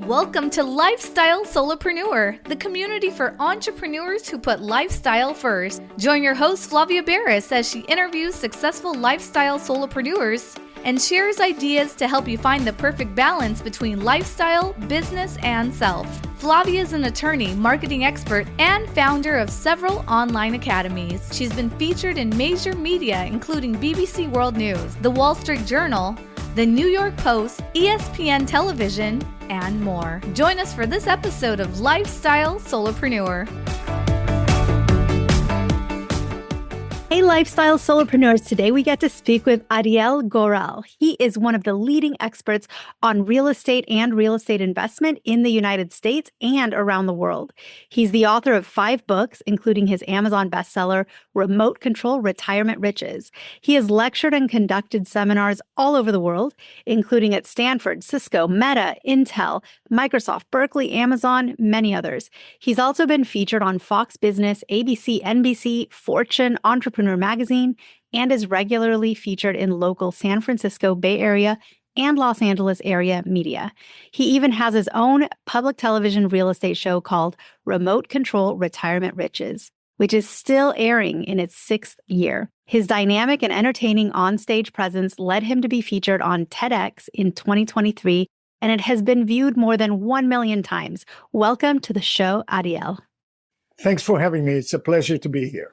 Welcome to Lifestyle Solopreneur, the community for entrepreneurs who put lifestyle first. Join your host Flavia Barris as she interviews successful lifestyle solopreneurs and shares ideas to help you find the perfect balance between lifestyle, business, and self. Flavia is an attorney, marketing expert, and founder of several online academies. She's been featured in major media, including BBC World News, The Wall Street Journal, The New York Post, ESPN Television, and more. Join us for this episode of Lifestyle Solopreneur. Hey, Lifestyle Solopreneurs. Today we get to speak with Adiel Gorel. He is one of the leading experts on real estate and real estate investment in the United States and around the world. He's the author of 5 books, including his Amazon bestseller, Remote Control Retirement Riches. He has lectured and conducted seminars all over the world, including at Stanford, Cisco, Meta, Intel, Microsoft, Berkeley, Amazon, many others. He's also been featured on Fox Business, ABC, NBC, Fortune, Entrepreneur Magazine, and is regularly featured in local San Francisco Bay Area and Los Angeles area media. He even has his own public television real estate show called Remote Control Retirement Riches, which is still airing in its 6th year. His dynamic and entertaining on-stage presence led him to be featured on TEDx in 2023, and it has been viewed more than 1 million times. Welcome to the show, Adiel. Thanks for having me. It's a pleasure to be here.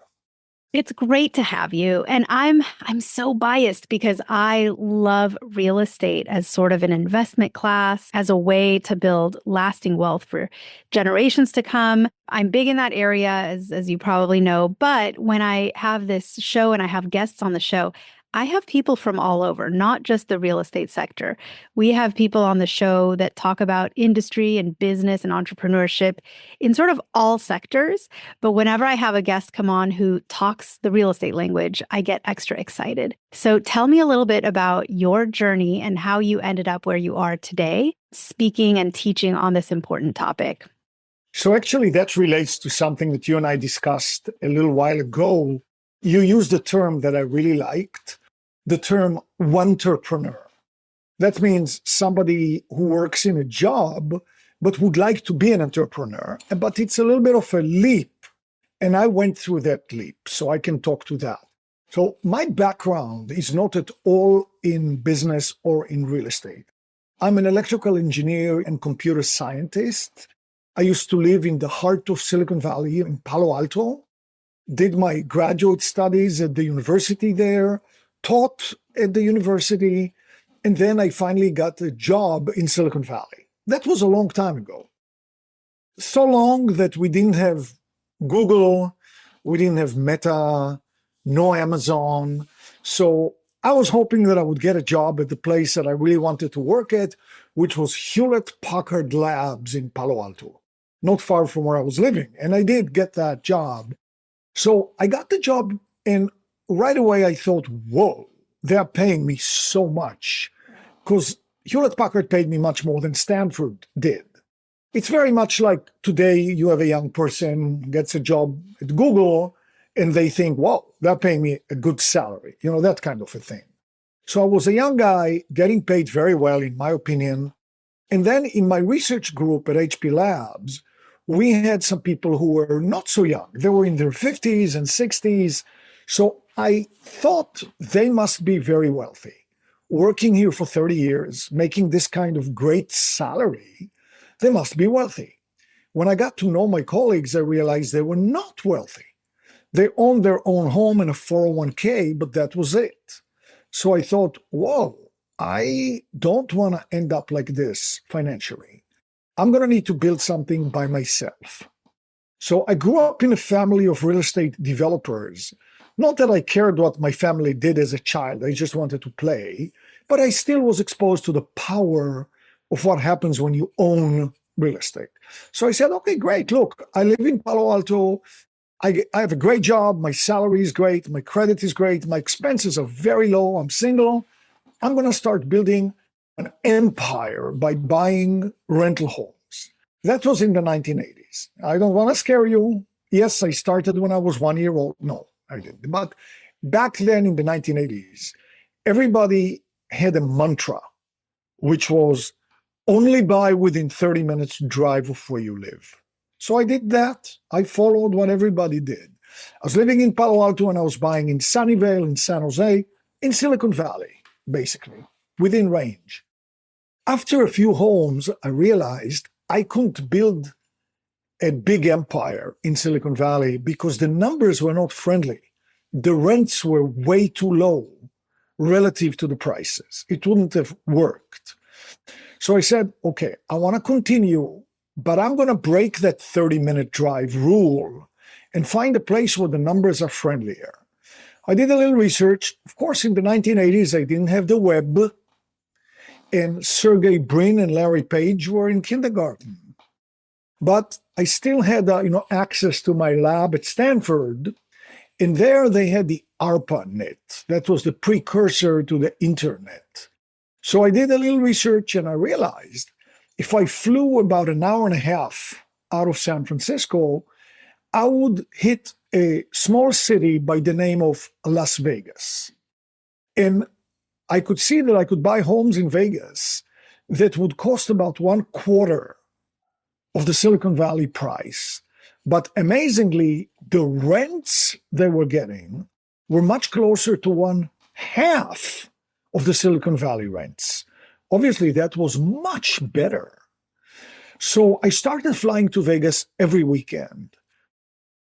It's great to have you. And I'm so biased because I love real estate as sort of an investment class, as a way to build lasting wealth for generations to come. I'm big in that area, as you probably know. But when I have this show and I have guests on the show, I have people from all over, not just the real estate sector. We have people on the show that talk about industry and business and entrepreneurship in sort of all sectors. But whenever I have a guest come on who talks the real estate language, I get extra excited. So tell me a little bit about your journey and how you ended up where you are today, speaking and teaching on this important topic. So actually, that relates to something that you and I discussed a little while ago. You used a term that I really liked, the term entrepreneur. That means somebody who works in a job, but would like to be an entrepreneur. But it's a little bit of a leap. And I went through that leap, so I can talk to that. So my background is not at all in business or in real estate. I'm an electrical engineer and computer scientist. I used to live in the heart of Silicon Valley in Palo Alto, did my graduate studies at the university there, taught at the university, and then I finally got a job in Silicon Valley. That was a long time ago. So long that we didn't have Google, we didn't have Meta, no Amazon. So I was hoping that I would get a job at the place that I really wanted to work at, which was Hewlett-Packard Labs in Palo Alto, not far from where I was living. And I did get that job. So I got the job, and right away I thought, whoa, they're paying me so much, because Hewlett-Packard paid me much more than Stanford did. It's very much like today you have a young person gets a job at Google and they think, wow, they're paying me a good salary, that kind of a thing. So I was a young guy getting paid very well, in my opinion. And then in my research group at HP Labs, we had some people who were not so young. They were in their 50s and 60s. So I thought they must be very wealthy, working here for 30 years, making this kind of great salary. They must be wealthy. When I got to know my colleagues, I realized they were not wealthy. They owned their own home and a 401k, but that was it. So I thought, whoa, I don't want to end up like this financially. I'm going to need to build something by myself. So I grew up in a family of real estate developers. Not that I cared what my family did as a child, I just wanted to play, but I still was exposed to the power of what happens when you own real estate. So I said, okay, great. Look, I live in Palo Alto. I have a great job. My salary is great. My credit is great. My expenses are very low. I'm single. I'm going to start building an empire by buying rental homes. That was in the 1980s. I don't want to scare you. Yes, I started when I was 1 year old. No, I didn't. But back then in the 1980s, everybody had a mantra, which was only buy within 30 minutes drive of where you live. So I did that. I followed what everybody did. I was living in Palo Alto and I was buying in Sunnyvale, in San Jose, in Silicon Valley, basically, within range. After a few homes, I realized I couldn't build a big empire in Silicon Valley because the numbers were not friendly. The rents were way too low relative to the prices. It wouldn't have worked. So I said, okay, I want to continue, but I'm going to break that 30-minute drive rule and find a place where the numbers are friendlier. I did a little research. Of course, in the 1980s, I didn't have the web, and Sergey Brin and Larry Page were in kindergarten. But I still had access to my lab at Stanford, and there they had the ARPANET. That was the precursor to the internet. So I did a little research and I realized if I flew about an hour and a half out of San Francisco, I would hit a small city by the name of Las Vegas. And I could see that I could buy homes in Vegas that would cost about 1/4 of the Silicon Valley price. But amazingly, the rents they were getting were much closer to 1/2 of the Silicon Valley rents. Obviously, that was much better. So I started flying to Vegas every weekend.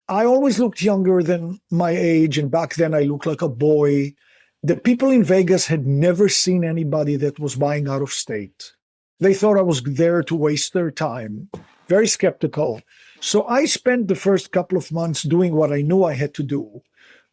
I always looked younger than my age, and back then I looked like a boy. The people in Vegas had never seen anybody that was buying out of state. They thought I was there to waste their time. Very skeptical. So I spent the first couple of months doing what I knew I had to do.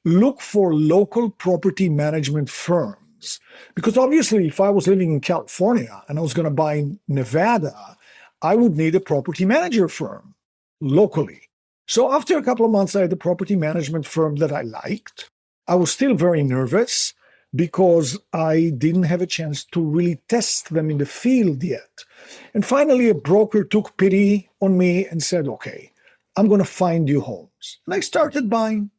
Look for local property management firms. Because obviously, if I was living in California and I was going to buy in Nevada, I would need a property manager firm locally. So after a couple of months, I had a property management firm that I liked. I was still very nervous because I didn't have a chance to really test them in the field yet. And finally, a broker took pity on me and said, okay, I'm going to find you homes. And I started buying.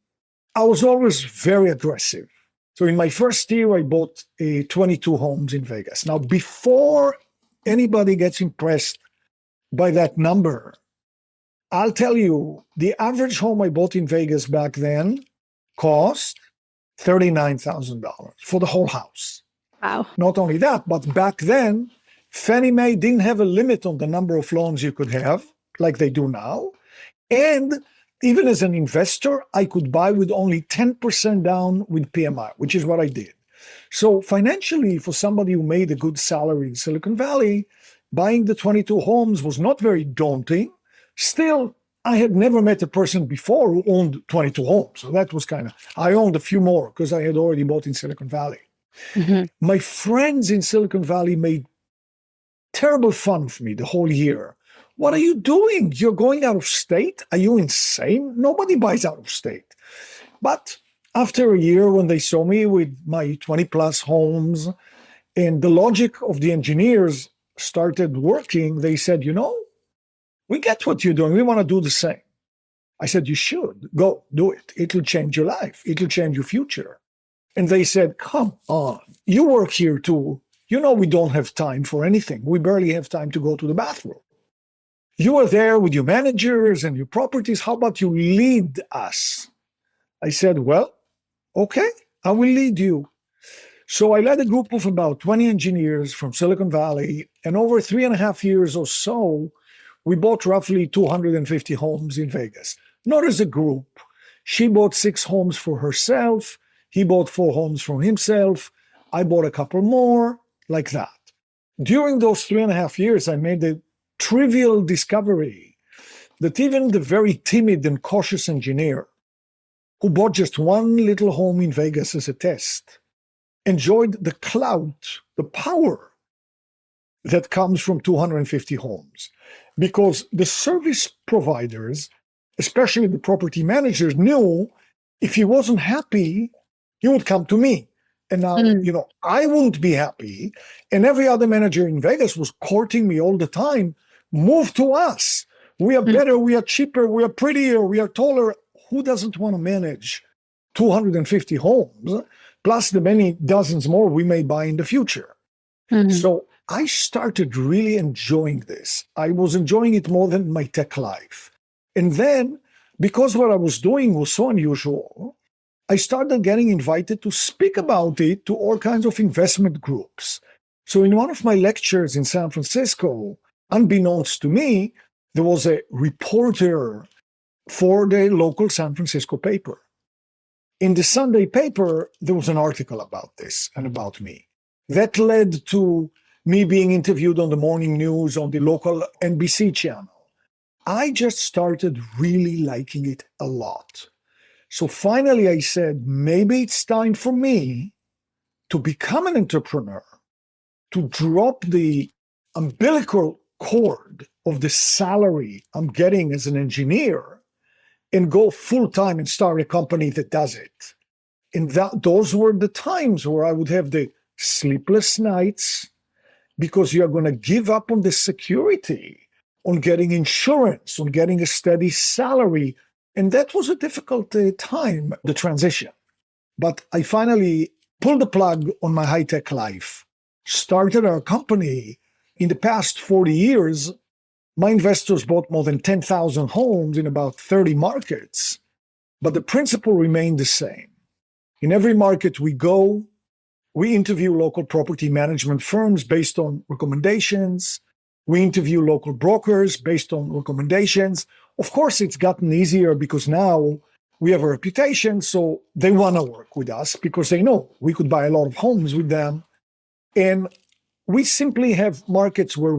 I was always very aggressive. So in my first year, I bought 22 homes in Vegas. Now, before anybody gets impressed by that number, I'll tell you, the average home I bought in Vegas back then cost $39,000 for the whole house. Wow. Not only that, but back then, Fannie Mae didn't have a limit on the number of loans you could have, like they do now. And even as an investor, I could buy with only 10% down with PMI, which is what I did. So financially, for somebody who made a good salary in Silicon Valley, buying the 22 homes was not very daunting. Still, I had never met a person before who owned 22 homes. So that was I owned a few more because I had already bought in Silicon Valley. Mm-hmm. My friends in Silicon Valley made terrible fun of me the whole year. What are you doing? You're going out of state? Are you insane? Nobody buys out of state. But after a year, when they saw me with my 20 plus homes and the logic of the engineers started working, they said, we get what you're doing. We want to do the same. I said, you should go do it. It'll change your life. It'll change your future. And they said, come on, you work here too. We don't have time for anything. We barely have time to go to the bathroom. You are there with your managers and your properties. How about you lead us? I said, well, okay, I will lead you. So I led a group of about 20 engineers from Silicon Valley. And over 3.5 years or so, we bought roughly 250 homes in Vegas. Not as a group. She bought 6 homes for herself. He bought 4 homes for himself. I bought a couple more, like that. During those 3.5 years, I made a trivial discovery that even the very timid and cautious engineer who bought just one little home in Vegas as a test enjoyed the clout, the power that comes from 250 homes. Because the service providers, especially the property managers, knew if he wasn't happy, he would come to me. And now, I wouldn't be happy. And every other manager in Vegas was courting me all the time. Move to us. We are better. We are cheaper. We are prettier. We are taller. Who doesn't want to manage 250 homes, plus the many dozens more we may buy in the future? So I started really enjoying this. I was enjoying it more than my tech life. And then, because what I was doing was so unusual, I started getting invited to speak about it to all kinds of investment groups. So in one of my lectures in San Francisco, unbeknownst to me, there was a reporter for the local San Francisco paper. In the Sunday paper, there was an article about this and about me. That led to me being interviewed on the morning news on the local NBC channel. I just started really liking it a lot. So finally I said, maybe it's time for me to become an entrepreneur, to drop the umbilical cord of the salary I'm getting as an engineer and go full-time and start a company that does it. And those were the times where I would have the sleepless nights because you're going to give up on the security, on getting insurance, on getting a steady salary. And that was a difficult time, the transition. But I finally pulled the plug on my high-tech life, started our company. In the past 40 years, my investors bought more than 10,000 homes in about 30 markets, but the principle remained the same. In every market we go, we interview local property management firms based on recommendations. We interview local brokers based on recommendations. Of course, it's gotten easier because now we have a reputation, so they want to work with us because they know we could buy a lot of homes with them. And we simply have markets where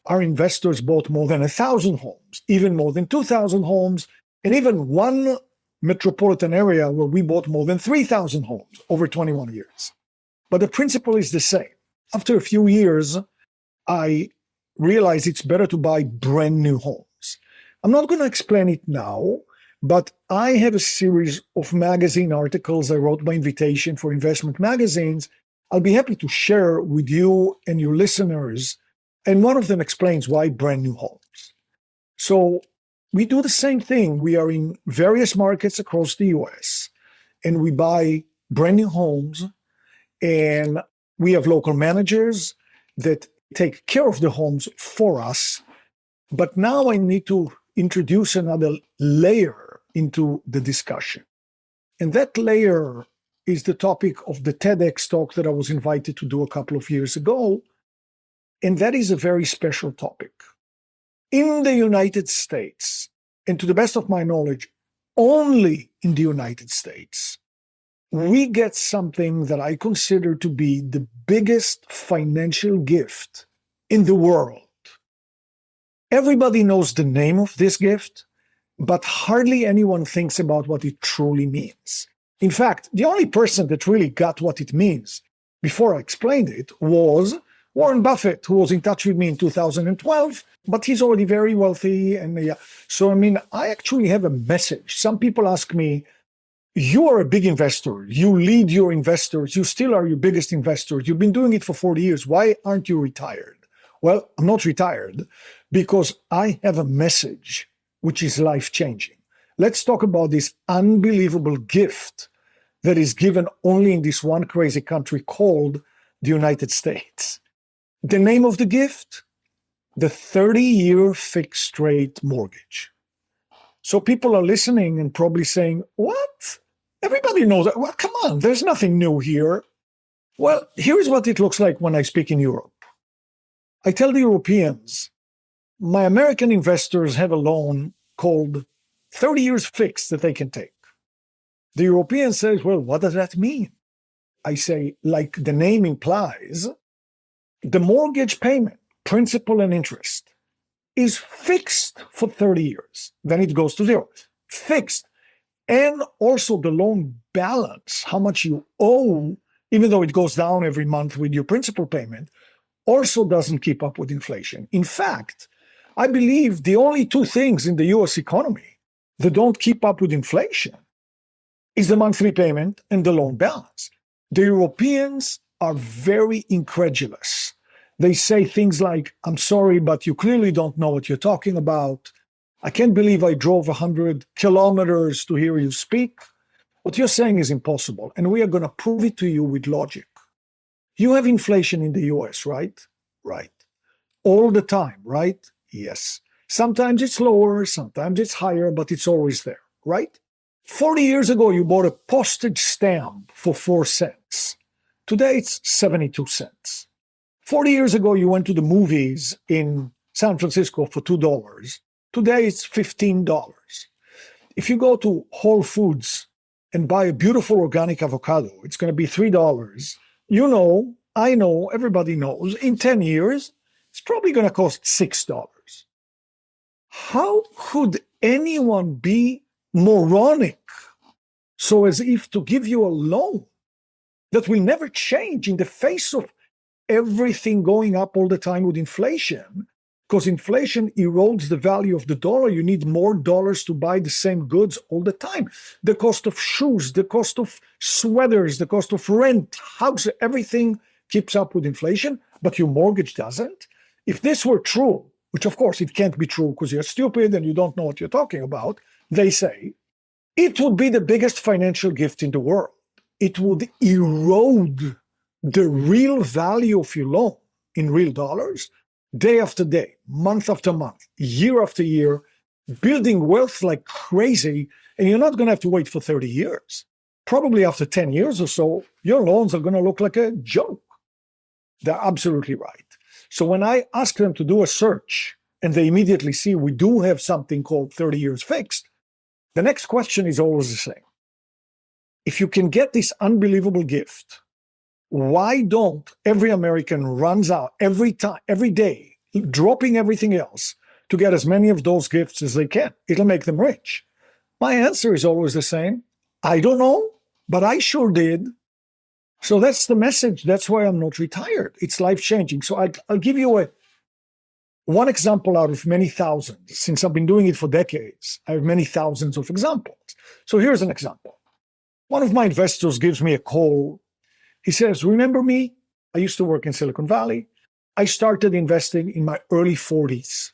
our investors bought more than 1,000 homes, even more than 2,000 homes, and even one metropolitan area where we bought more than 3,000 homes over 21 years. But the principle is the same. After a few years, I realized it's better to buy brand new homes. I'm not going to explain it now, but I have a series of magazine articles I wrote by invitation for investment magazines. I'll be happy to share with you and your listeners. And one of them explains why brand new homes. So we do the same thing. We are in various markets across the US, and we buy brand new homes, and we have local managers that take care of the homes for us. But now I need to introduce another layer into the discussion. And that layer is the topic of the TEDx talk that I was invited to do a couple of years ago. And that is a very special topic. In the United States, and to the best of my knowledge, only in the United States, we get something that I consider to be the biggest financial gift in the world. Everybody knows the name of this gift, but hardly anyone thinks about what it truly means. In fact, the only person that really got what it means before I explained it was Warren Buffett, who was in touch with me in 2012, but he's already very wealthy. And so, I actually have a message. Some people ask me, you are a big investor. You lead your investors. You still are your biggest investor. You've been doing it for 40 years. Why aren't you retired? Well, I'm not retired because I have a message which is life-changing. Let's talk about this unbelievable gift that is given only in this one crazy country called the United States. The name of the gift? The 30-year fixed rate mortgage. So people are listening and probably saying, what? Everybody knows that. Well, come on, there's nothing new here. Well, here's what it looks like when I speak in Europe. I tell the Europeans, my American investors have a loan called 30 years fixed that they can take. The European says, well, what does that mean? I say, like the name implies, the mortgage payment, principal and interest, is fixed for 30 years. Then it goes to zero. Fixed. And also the loan balance, how much you owe, even though it goes down every month with your principal payment, also doesn't keep up with inflation. In fact, I believe the only two things in the US economy that don't keep up with inflation is the monthly payment and the loan balance. The Europeans are very incredulous. They say things like, I'm sorry, but you clearly don't know what you're talking about. I can't believe I drove 100 kilometers to hear you speak. What you're saying is impossible, and we are going to prove it to you with logic. You have inflation in the US, right? Right. All the time, right? Yes. Sometimes it's lower, sometimes it's higher, but it's always there, right? 40 years ago, you bought a postage stamp for 4 cents. Today, it's 72 cents. 40 years ago, you went to the movies in San Francisco for $2. Today, it's $15. If you go to Whole Foods and buy a beautiful organic avocado, it's going to be $3. You know, I know, everybody knows, in 10 years, it's probably going to cost $6. How could anyone be moronic so as if to give you a loan that will never change in the face of everything going up all the time with inflation? Because inflation erodes the value of the dollar. You need more dollars to buy the same goods all the time. The cost of shoes, the cost of sweaters, the cost of rent, house, everything keeps up with inflation, but your mortgage doesn't. If this were true, which of course it can't be true because you're stupid and you don't know what you're talking about, they say, it would be the biggest financial gift in the world. It would erode the real value of your loan in real dollars, day after day, month after month, year after year, building wealth like crazy, and you're not going to have to wait for 30 years. Probably after 10 years or so, your loans are going to look like a joke. They're absolutely right. So when I ask them to do a search, and they immediately see we do have something called 30 years fixed, the next question is always the same. If you can get this unbelievable gift, why don't every American runs out every day, dropping everything else to get as many of those gifts as they can? It'll make them rich. My answer is always the same. I don't know, but I sure did. So that's the message. That's why I'm not retired. It's life-changing. So I'll give you one example out of many thousands. Since I've been doing it for decades, I have many thousands of examples. So here's an example. One of my investors gives me a call. He says, remember me? I used to work in Silicon Valley. I started investing in my early 40s.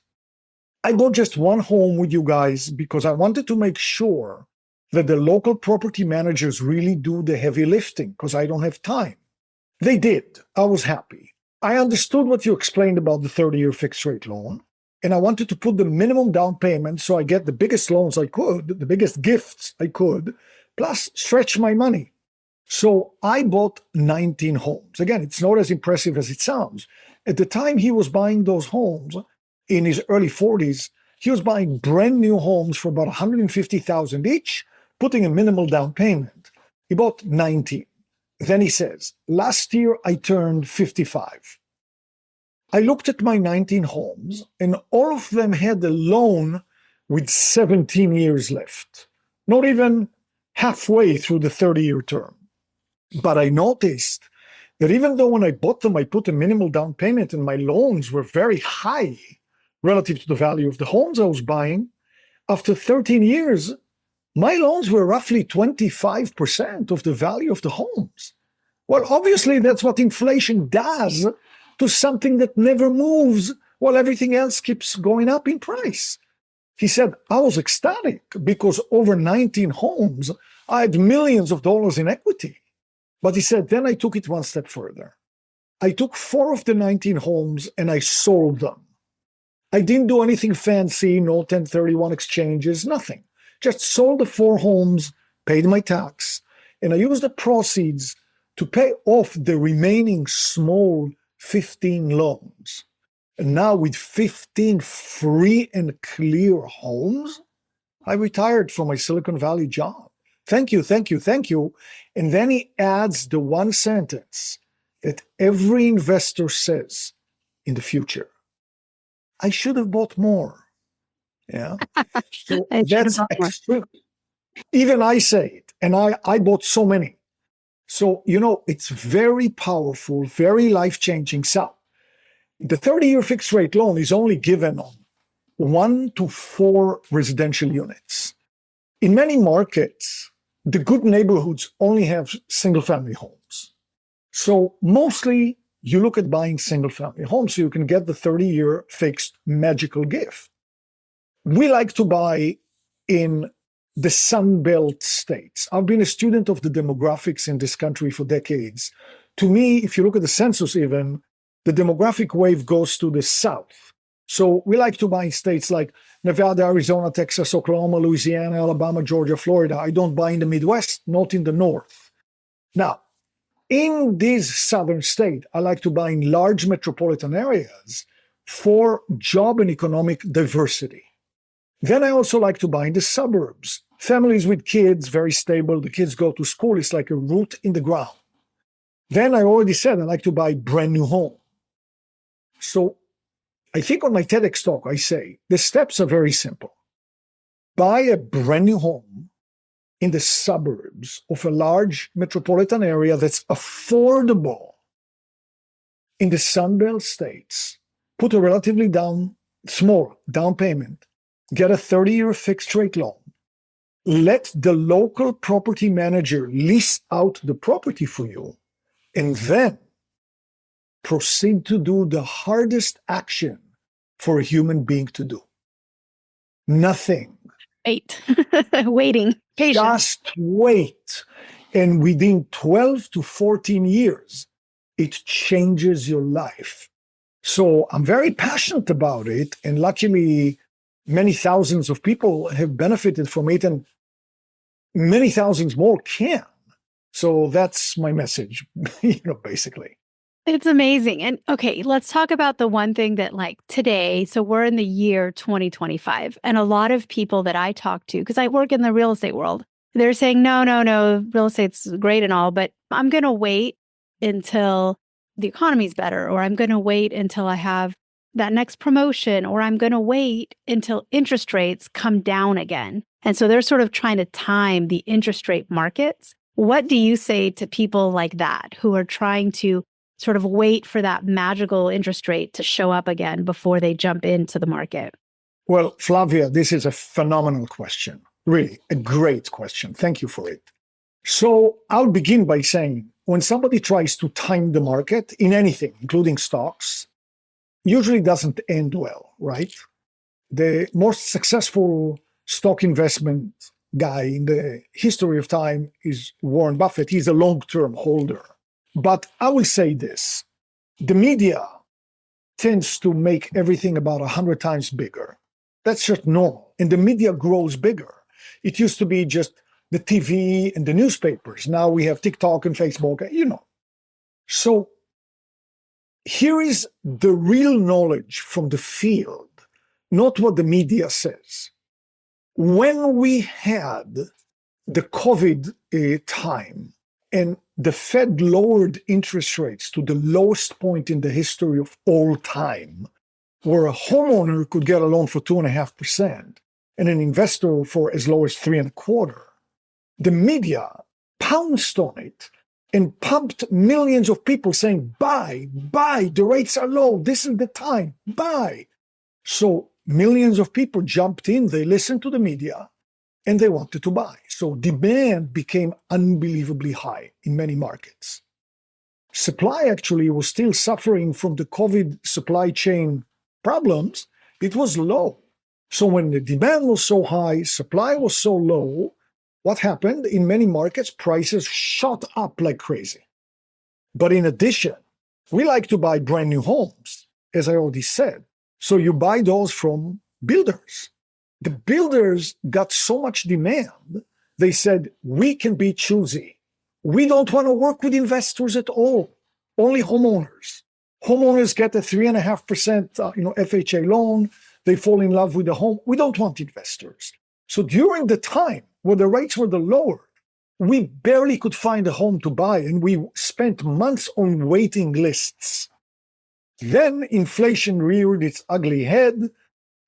I bought just one home with you guys because I wanted to make sure that the local property managers really do the heavy lifting because I don't have time. They did. I was happy. I understood what you explained about the 30-year fixed rate loan, and I wanted to put the minimum down payment so I get the biggest loans I could, the biggest gifts I could, plus stretch my money. So I bought 19 homes. Again, it's not as impressive as it sounds. At the time he was buying those homes in his early 40s, he was buying brand new homes for about $150,000 each, putting a minimal down payment. He bought 19. Then he says, last year I turned 55. I looked at my 19 homes and all of them had a loan with 17 years left, not even halfway through the 30-year term. But I noticed that even though when I bought them, I put a minimal down payment and my loans were very high relative to the value of the homes I was buying, after 13 years, my loans were roughly 25% of the value of the homes. Well, obviously, that's what inflation does to something that never moves while everything else keeps going up in price. He said, I was ecstatic because over 19 homes, I had millions of dollars in equity. But he said, then I took it one step further. I took 4 of the 19 homes and I sold them. I didn't do anything fancy, no 1031 exchanges, nothing. Just sold the 4 homes, paid my tax, and I used the proceeds to pay off the remaining small 15 loans. And now with 15 free and clear homes, I retired from my Silicon Valley job. Thank you, thank you, thank you. And then he adds the one sentence that every investor says in the future. I should have bought more. Yeah. So that's extreme. Even I say it, and I bought so many. So, it's very powerful, very life-changing. So the 30-year fixed rate loan is only given on 1 to 4 residential units. In many markets, the good neighborhoods only have single-family homes. So mostly you look at buying single-family homes so you can get the 30-year fixed magical gift. We like to buy in the Sun Belt states. I've been a student of the demographics in this country for decades. To me, if you look at the census even, the demographic wave goes to the south. So we like to buy in states like Nevada, Arizona, Texas, Oklahoma, Louisiana, Alabama, Georgia, Florida. I don't buy in the Midwest, not in the North. Now, in these southern states, I like to buy in large metropolitan areas for job and economic diversity. Then I also like to buy in the suburbs. Families with kids, very stable. The kids go to school. It's like a root in the ground. Then I already said I like to buy brand new home. So I think on my TEDx talk, I say the steps are very simple. Buy a brand new home in the suburbs of a large metropolitan area that's affordable in the Sunbelt states. Put a relatively small down payment. Get a 30-year fixed rate loan. Let the local property manager lease out the property for you, and then proceed to do the hardest action for a human being to do. Nothing. Waiting. Patience. Just wait. And within 12 to 14 years, it changes your life. So I'm very passionate about it. And luckily, many thousands of people have benefited from it, and many thousands more can. So that's my message, basically. It's amazing. And okay, let's talk about the one thing that like today, so we're in the year 2025, and a lot of people that I talk to, because I work in the real estate world, they're saying, no, real estate's great and all, but I'm going to wait until the economy's better, or I'm going to wait until I have that next promotion, or I'm going to wait until interest rates come down again. And so they're sort of trying to time the interest rate markets. What do you say to people like that who are trying to sort of wait for that magical interest rate to show up again before they jump into the market? Well, Flavia, this is a phenomenal question. Really, a great question. Thank you for it. So I'll begin by saying, when somebody tries to time the market in anything, including stocks, usually doesn't end well, right? The most successful stock investment guy in the history of time is Warren Buffett. He's a long-term holder. But I will say this, the media tends to make everything about 100 times bigger. That's just normal. And the media grows bigger. It used to be just the TV and the newspapers. Now we have TikTok and Facebook, So here is the real knowledge from the field, not what the media says. When we had the COVID time and the Fed lowered interest rates to the lowest point in the history of all time, where a homeowner could get a loan for 2.5% and an investor for as low as 3.25%, the media pounced on it and pumped millions of people saying, buy, the rates are low, this is the time, buy. So millions of people jumped in, they listened to the media, and they wanted to buy. So demand became unbelievably high in many markets. Supply actually was still suffering from the COVID supply chain problems. It was low. So when the demand was so high, supply was so low, what happened? In many markets, prices shot up like crazy. But in addition, we like to buy brand new homes, as I already said. So you buy those from builders. The builders got so much demand, they said, we can be choosy. We don't want to work with investors at all, only homeowners. Homeowners get a 3.5% FHA loan. They fall in love with the home. We don't want investors. So during the time when the rates were the lower, we barely could find a home to buy, and we spent months on waiting lists. Then inflation reared its ugly head.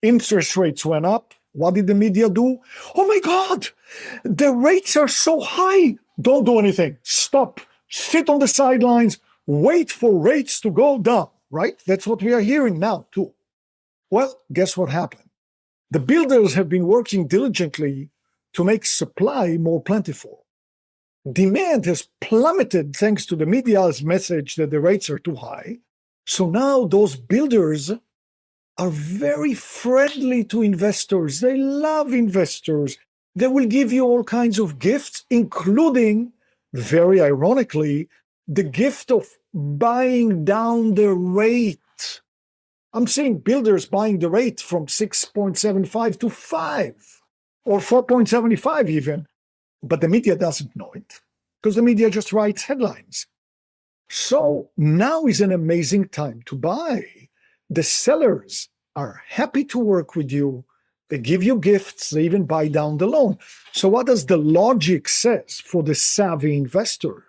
Interest rates went up. What did the media do? Oh my God, the rates are so high. Don't do anything. Stop. Sit on the sidelines. Wait for rates to go down, right? That's what we are hearing now too. Well, guess what happened? The builders have been working diligently to make supply more plentiful. Demand has plummeted thanks to the media's message that the rates are too high. So now those builders are very friendly to investors. They love investors. They will give you all kinds of gifts, including, very ironically, the gift of buying down the rate. I'm seeing builders buying the rate from 6.75 to 5 or 4.75 even. But the media doesn't know it because the media just writes headlines. So now is an amazing time to buy. The sellers are happy to work with you. They give you gifts. They even buy down the loan. So what does the logic says for the savvy investor?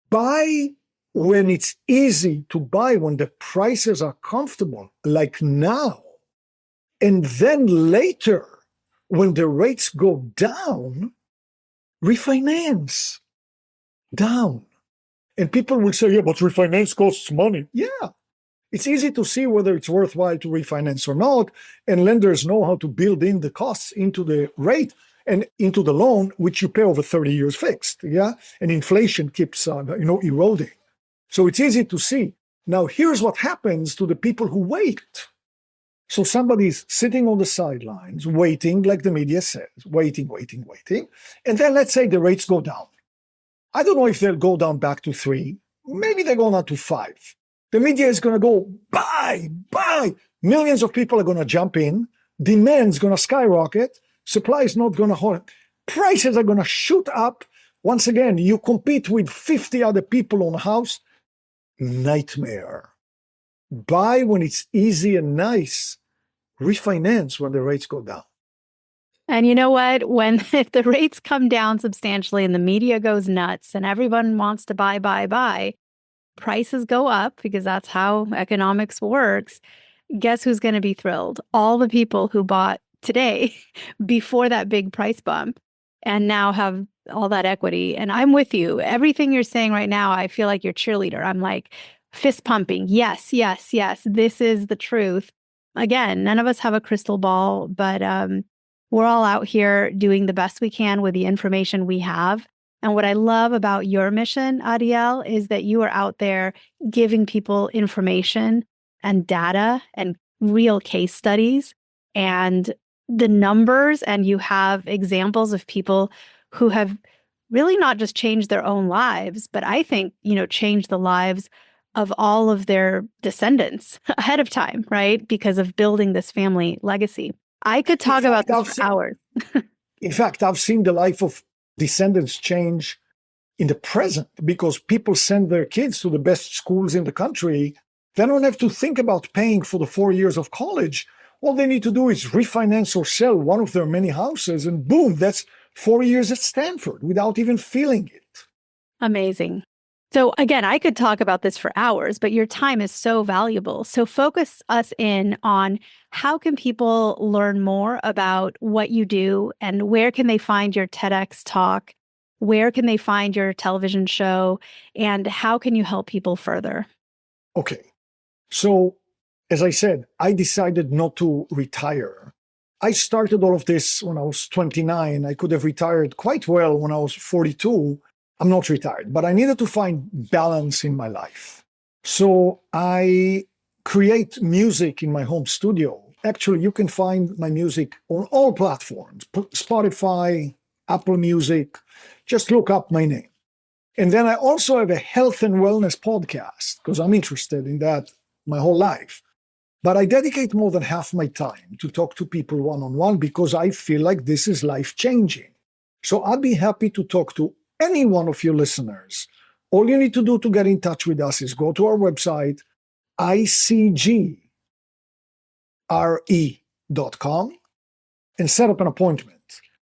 Buy when it's easy to buy, when the prices are comfortable, like now. And then later, when the rates go down, refinance down. And people will say, yeah, but refinance costs money. Yeah, it's easy to see whether it's worthwhile to refinance or not. And lenders know how to build in the costs into the rate and into the loan, which you pay over 30 years fixed. Yeah, and inflation keeps eroding. So it's easy to see. Now, here's what happens to the people who wait. So somebody's sitting on the sidelines, waiting, like the media says, waiting. And then let's say the rates go down. I don't know if they'll go down back to 3. Maybe they go down to 5. The media is going to go, buy. Millions of people are going to jump in. Demand's going to skyrocket. Supply is not going to hold. Prices are going to shoot up. Once again, you compete with 50 other people on a house. Nightmare. Buy when it's easy and nice. Refinance when the rates go down. And you know what? If the rates come down substantially and the media goes nuts and everyone wants to buy, prices go up because that's how economics works. Guess who's going to be thrilled? All the people who bought today before that big price bump and now have all that equity. And I'm with you. Everything you're saying right now, I feel like you're cheerleader. I'm like fist pumping. Yes. This is the truth. Again, none of us have a crystal ball, but we're all out here doing the best we can with the information we have. And what I love about your mission, Adiel, is that you are out there giving people information and data and real case studies and the numbers. And you have examples of people who have really not just changed their own lives, but I think, changed the lives of all of their descendants ahead of time, right? Because of building this family legacy. I could talk about this for hours. In fact, I've seen the life of descendants change in the present because people send their kids to the best schools in the country. They don't have to think about paying for the 4 years of college. All they need to do is refinance or sell one of their many houses, and boom, that's 4 years at Stanford without even feeling it. Amazing. So again, I could talk about this for hours, but your time is so valuable. So focus us in on how can people learn more about what you do and where can they find your TEDx talk? Where can they find your television show? And how can you help people further? Okay. So as I said, I decided not to retire. I started all of this when I was 29. I could have retired quite well when I was 42. I'm not retired, but I needed to find balance in my life. So I create music in my home studio. Actually, you can find my music on all platforms, Spotify, Apple Music. Just look up my name. And then I also have a health and wellness podcast because I'm interested in that my whole life. But I dedicate more than half my time to talk to people one-on-one because I feel like this is life-changing. So I'd be happy to talk to any one of your listeners. All you need to do to get in touch with us is go to our website, icgre.com, and set up an appointment.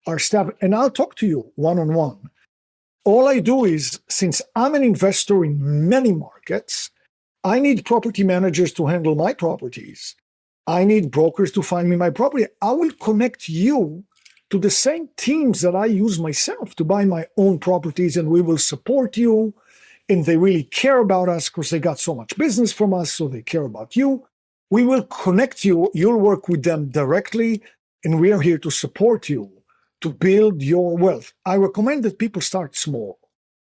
Our staff, and I'll talk to you one-on-one. All I do is, since I'm an investor in many markets, I need property managers to handle my properties. I need brokers to find me my property. I will connect you to the same teams that I use myself to buy my own properties, and we will support you. And they really care about us because they got so much business from us, so they care about you. We will connect you. You'll work with them directly, and we are here to support you to build your wealth. I recommend that people start small.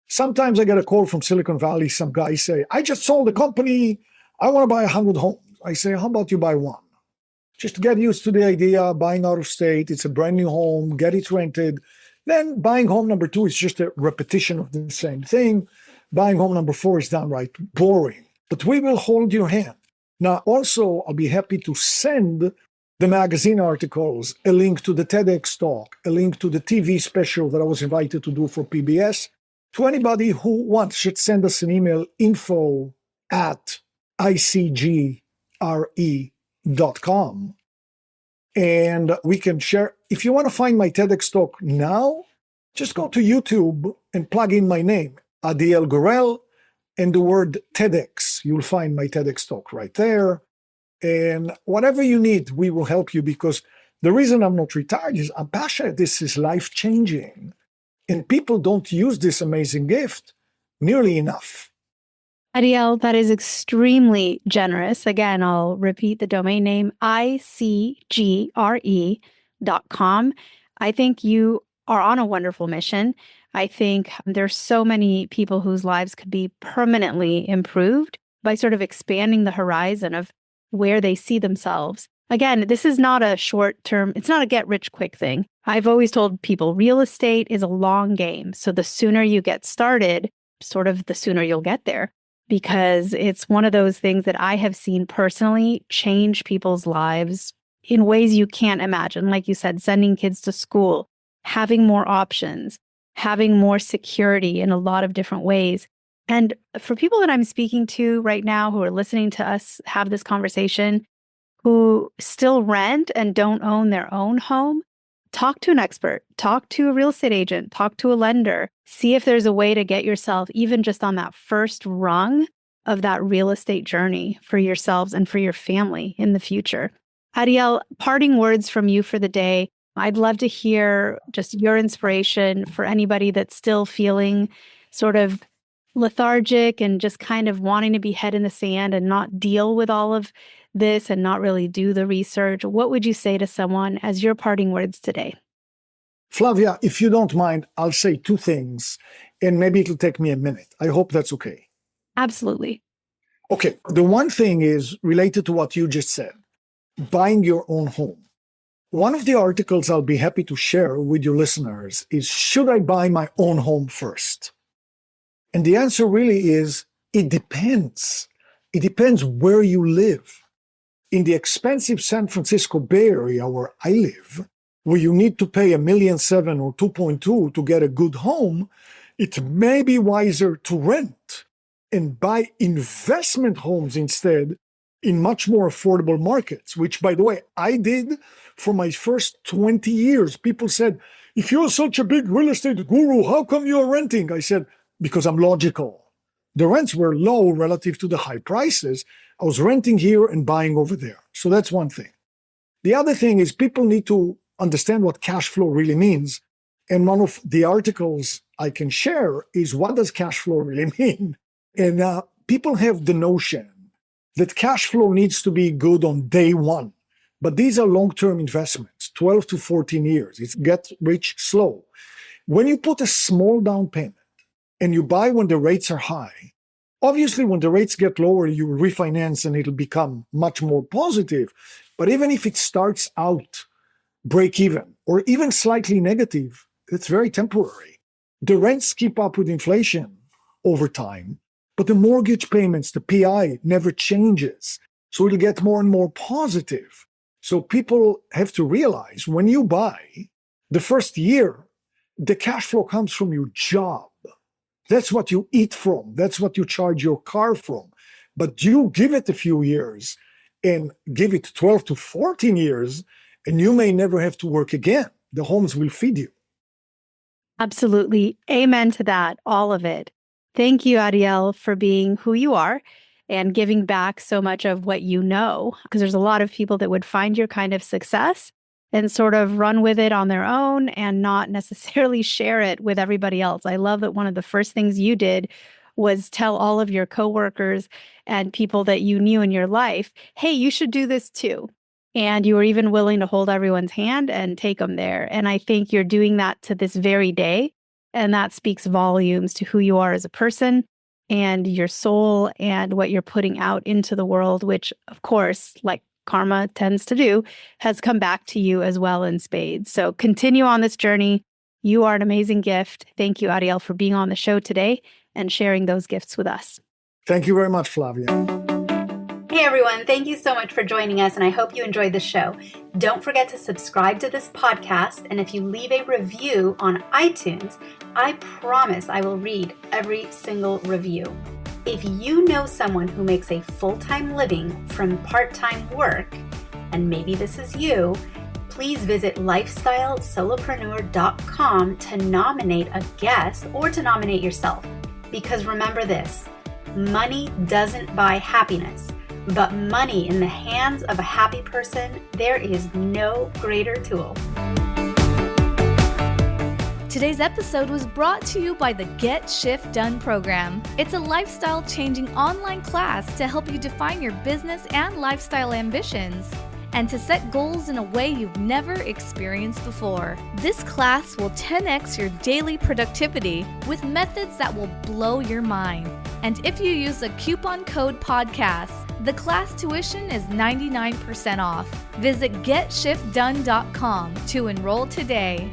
Sometimes I get a call from Silicon Valley. Some guys say, I just sold a company. I want to buy 100 homes. I say, how about you buy one? Just to get used to the idea, buying out of state. It's a brand new home, get it rented. Then buying home number 2 is just a repetition of the same thing. buying home number 4 is downright boring, but we will hold your hand. Now, also, I'll be happy to send the magazine articles, a link to the TEDx talk, a link to the TV special that I was invited to do for PBS. To anybody who wants, should send us an email, info@icgre.com. And we can share. If you want to find my TEDx talk now, just go to YouTube and plug in my name, Adiel Gorel, and the word TEDx. You'll find my TEDx talk right there. And whatever you need, we will help you, because the reason I'm not retired is I'm passionate. This is life-changing. And people don't use this amazing gift nearly enough. Adiel, that is extremely generous. Again, I'll repeat the domain name, icgre.com. I think you are on a wonderful mission. I think there's so many people whose lives could be permanently improved by sort of expanding the horizon of where they see themselves. Again, this is not a short term, it's not a get rich quick thing. I've always told people real estate is a long game. So the sooner you get started, sort of the sooner you'll get there, because it's one of those things that I have seen personally change people's lives in ways you can't imagine. Like you said, sending kids to school, having more options, having more security in a lot of different ways. And for people that I'm speaking to right now who are listening to us have this conversation, who still rent and don't own their own home, talk to an expert, talk to a real estate agent, talk to a lender, see if there's a way to get yourself even just on that first rung of that real estate journey for yourselves and for your family in the future. Adiel, parting words from you for the day. I'd love to hear just your inspiration for anybody that's still feeling sort of lethargic and just kind of wanting to be head in the sand and not deal with all of this and not really do the research. What would you say to someone as your parting words today? Flavia, if you don't mind, I'll say 2 things, and maybe it'll take me a minute. I hope that's okay. Absolutely. Okay, the one thing is related to what you just said, buying your own home. One of the articles I'll be happy to share with your listeners is, should I buy my own home first? And the answer really is, it depends. It depends where you live. In the expensive San Francisco Bay Area where I live, where you need to pay $1.7 million or 2.2 to get a good home, it may be wiser to rent and buy investment homes instead in much more affordable markets, which, by the way, I did for my first 20 years. People said, if you're such a big real estate guru, how come you're renting? I said, because I'm logical. The rents were low relative to the high prices. I was renting here and buying over there. So that's one thing. The other thing is, people need to understand what cash flow really means. And one of the articles I can share is, what does cash flow really mean? And people have the notion that cash flow needs to be good on day one. But these are long-term investments, 12 to 14 years. It's get rich slow. When you put a small down payment and you buy when the rates are high, obviously when the rates get lower, you refinance and it'll become much more positive. But even if it starts out break even or even slightly negative, it's very temporary. The rents keep up with inflation over time, but the mortgage payments, the PI, never changes. So it'll get more and more positive. So people have to realize, when you buy, the first year, the cash flow comes from your job. That's what you eat from. That's what you charge your car from. But you give it a few years and give it 12 to 14 years, and you may never have to work again. The homes will feed you. Absolutely. Amen to that, all of it. Thank you, Adiel, for being who you are and giving back so much of what you know, because there's a lot of people that would find your kind of success and sort of run with it on their own and not necessarily share it with everybody else. I love that one of the first things you did was tell all of your coworkers and people that you knew in your life, hey, you should do this too. And you were even willing to hold everyone's hand and take them there. And I think you're doing that to this very day. And that speaks volumes to who you are as a person and your soul and what you're putting out into the world, which, of course, like karma tends to do, has come back to you as well in spades. So continue on this journey. You are an amazing gift. Thank you, Adiel, for being on the show today. and sharing those gifts with us. Thank you very much, Flavia. Hey everyone, thank you so much for joining us, and I hope you enjoyed the show. Don't forget to subscribe to this podcast, and if you leave a review on iTunes, I promise I will read every single review. If you know someone who makes a full-time living from part-time work, and maybe this is you, please visit lifestylesolopreneur.com to nominate a guest or to nominate yourself. Because remember this, money doesn't buy happiness. But money in the hands of a happy person, there is no greater tool. Today's episode was brought to you by the Get Shift Done program. It's a lifestyle-changing online class to help you define your business and lifestyle ambitions, and to set goals in a way you've never experienced before. This class will 10x your daily productivity with methods that will blow your mind. And if you use a coupon code podcast, the class tuition is 99% off. Visit GetShiftDone.com to enroll today.